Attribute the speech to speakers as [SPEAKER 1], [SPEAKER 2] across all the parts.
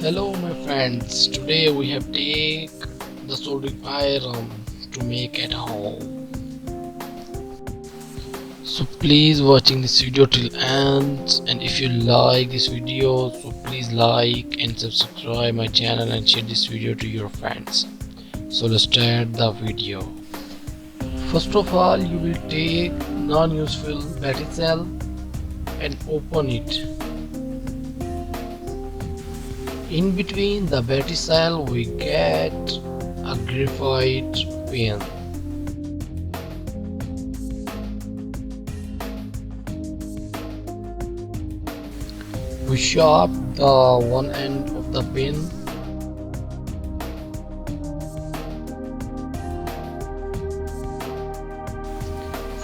[SPEAKER 1] Hello my friends, today we have take the soldering iron to make at home. So please watching this video till end, and if you like this video, so please like and subscribe my channel and share this video to your friends. So let's start the video. First of all, you will take non-useful battery cell and open it. In between the battery cell we get a graphite pin. We sharp the one end of the pin.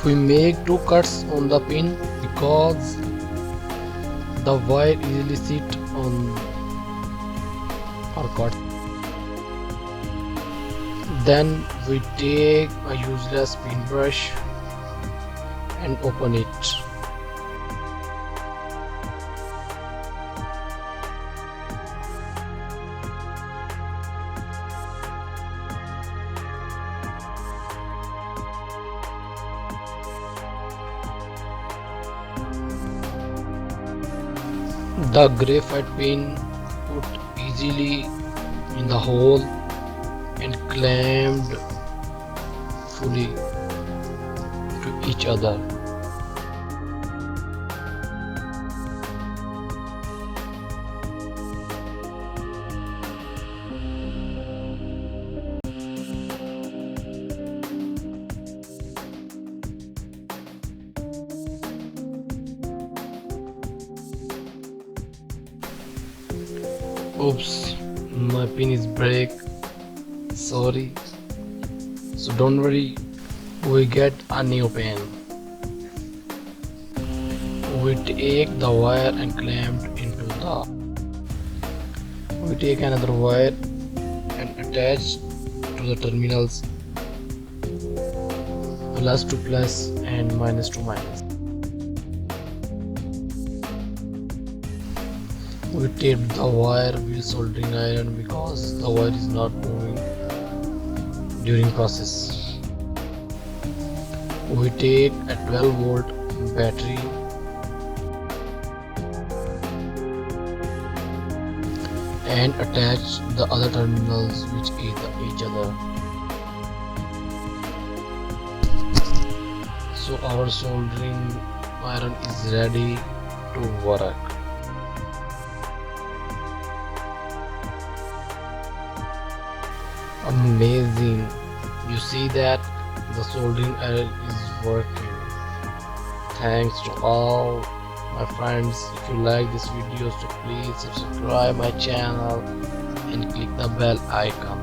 [SPEAKER 1] We make two cuts on the pin because the wire easily sit on our cut. Then we take a useless pin brush and open it. The graphite pin put easily in the hole and clamped fully to each other. Oops, my pin is break. Sorry. So don't worry, we get a new pin. We take the wire and clamp into the. We take another wire and attach to the terminals plus to plus and minus to minus. We tape the wire with soldering iron because the wire is not moving during process. We take a 12-volt battery and attach the other terminals which each other. So our soldering iron is ready to work. Amazing, you see that the soldering iron is working. Thanks to all my friends. If you like this video, so please subscribe my channel and click the bell icon.